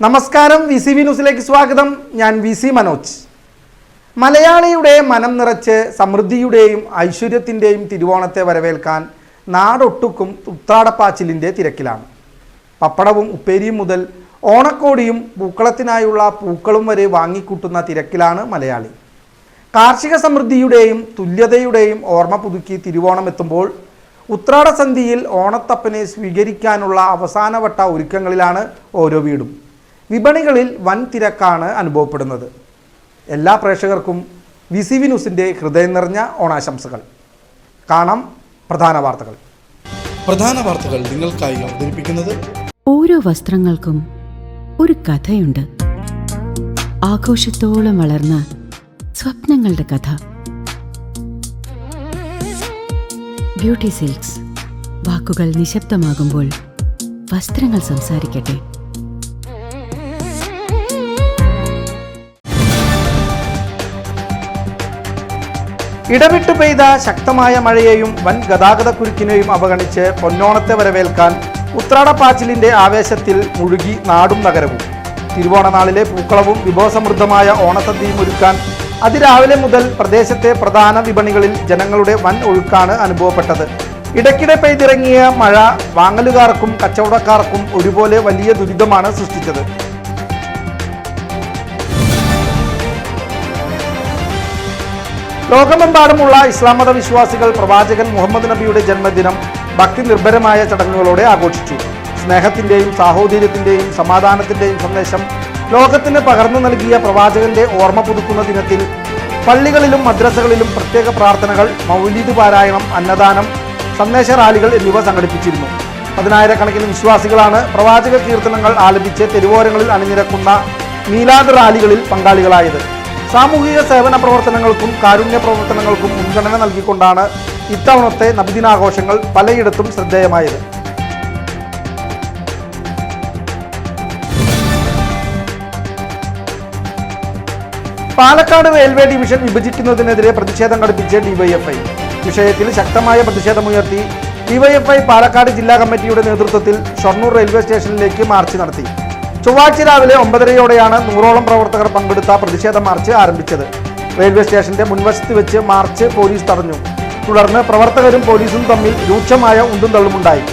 നമസ്കാരം, VCV ന്യൂസിലേക്ക് സ്വാഗതം. ഞാൻ VC മനോജ്. മലയാളിയുടെ മനം നിറച്ച് സമൃദ്ധിയുടെയും ഐശ്വര്യത്തിൻ്റെയും തിരുവോണത്തെ വരവേൽക്കാൻ നാടൊട്ടുക്കും ഉത്രാടപ്പാച്ചിലിൻ്റെ തിരക്കിലാണ്. പപ്പടവും ഉപ്പേരിയും മുതൽ ഓണക്കോടിയും പൂക്കളത്തിനായുള്ള പൂക്കളും വരെ വാങ്ങിക്കൂട്ടുന്ന തിരക്കിലാണ് മലയാളി. കാർഷിക സമൃദ്ധിയുടെയും തുല്യതയുടെയും ഓർമ്മ പുതുക്കി തിരുവോണം എത്തുമ്പോൾ ഉത്രാടസന്ധിയിൽ ഓണത്തപ്പനെ സ്വീകരിക്കാനുള്ള അവസാനവട്ട ഒരുക്കങ്ങളിലാണ് ഓരോ വീടും. വിപണികളിൽ വൻ തിരക്കാണ് അനുഭവപ്പെടുന്നത്. എല്ലാ പ്രേക്ഷകർക്കും VCV ന്യൂസിൻ്റെ ഹൃദയം നിറഞ്ഞ ഓണാശംസകൾ. കാണാം പ്രധാന വാർത്തകൾ. നിങ്ങൾക്കായി അവതരിപ്പിക്കുന്നത് ഓരോ വസ്ത്രങ്ങൾക്കും ഒരു കഥയുണ്ട്. ആഘോഷത്തോളം വളർന്ന സ്വപ്നങ്ങളുടെ കഥ. Beauty silks. വാക്കുകൾ നിശബ്ദമാകുമ്പോൾ വസ്ത്രങ്ങൾ സംസാരിക്കട്ടെ. ഇടവിട്ടു പെയ്ത ശക്തമായ മഴയെയും വൻ ഗതാഗതക്കുരുക്കിനെയും അവഗണിച്ച് പൊന്നോണത്തെ വരവേൽക്കാൻ ഉത്രാടപ്പാച്ചിലിൻ്റെ ആവേശത്തിൽ മുഴുകി നാടും നഗരവും. തിരുവോണനാളിലെ പൂക്കളവും വിഭവസമൃദ്ധമായ ഓണസദ്യയും ഒരുക്കാൻ അതിരാവിലെ മുതൽ പ്രദേശത്തെ പ്രധാന വിപണികളിൽ ജനങ്ങളുടെ വൻ ഒഴുക്കാണ് അനുഭവപ്പെട്ടത്. ഇടയ്ക്കിടെ പെയ്തിറങ്ങിയ മഴ വാങ്ങലുകാർക്കും കച്ചവടക്കാർക്കും ഒരുപോലെ വലിയ ദുരിതമാണ് സൃഷ്ടിച്ചത്. ലോകമെമ്പാടുമുള്ള ഇസ്ലാം മത വിശ്വാസികൾ പ്രവാചകൻ മുഹമ്മദ് നബിയുടെ ജന്മദിനം ഭക്തി നിർഭരമായ ചടങ്ങുകളോടെ ആഘോഷിച്ചു. സ്നേഹത്തിൻ്റെയും സാഹോദര്യത്തിൻ്റെയും സമാധാനത്തിൻ്റെയും സന്ദേശം ലോകത്തിന് പകർന്നു നൽകിയ പ്രവാചകന്റെ ഓർമ്മ പുതുക്കുന്ന ദിനത്തിൽ പള്ളികളിലും മദ്രസകളിലും പ്രത്യേക പ്രാർത്ഥനകൾ, മൗലീദ് പാരായണം, അന്നദാനം, സന്ദേശ റാലികൾ എന്നിവ സംഘടിപ്പിച്ചിരുന്നു. പതിനായിരക്കണക്കിന് വിശ്വാസികളാണ് പ്രവാചക കീർത്തനങ്ങൾ ആലപിച്ച് തെരുവോരങ്ങളിൽ അണിനിരക്കുന്ന മീലാദ് റാലികളിൽ പങ്കാളികളായത്. സാമൂഹിക സേവന പ്രവർത്തനങ്ങൾക്കും കാരുണ്യ പ്രവർത്തനങ്ങൾക്കും മുൻഗണന നൽകിക്കൊണ്ടാണ് ഇത്തവണത്തെ നബിദിനാഘോഷങ്ങൾ പലയിടത്തും ശ്രദ്ധേയമായത്. പാലക്കാട് റെയിൽവേ ഡിവിഷൻ വിഭജിക്കുന്നതിനെതിരെ പ്രതിഷേധം ഘടിപ്പിച്ച് DYFI. വിഷയത്തിൽ ശക്തമായ പ്രതിഷേധമുയർത്തി DYFI പാലക്കാട് ജില്ലാ കമ്മിറ്റിയുടെ നേതൃത്വത്തിൽ ഷൊർണൂർ റെയിൽവേ സ്റ്റേഷനിലേക്ക് മാർച്ച് നടത്തി. ചൊവ്വാഴ്ച രാവിലെ 9:30യോടെയാണ് 100ഓളം പ്രവർത്തകർ പങ്കെടുത്ത പ്രതിഷേധ മാർച്ച് ആരംഭിച്ചത്. റെയിൽവേ സ്റ്റേഷന്റെ മുൻവശത്ത് വെച്ച് മാർച്ച് പോലീസ് തടഞ്ഞു. തുടർന്ന് പ്രവർത്തകരും പോലീസും തമ്മിൽ രൂക്ഷമായ ഉന്തും തള്ളുമുണ്ടായി.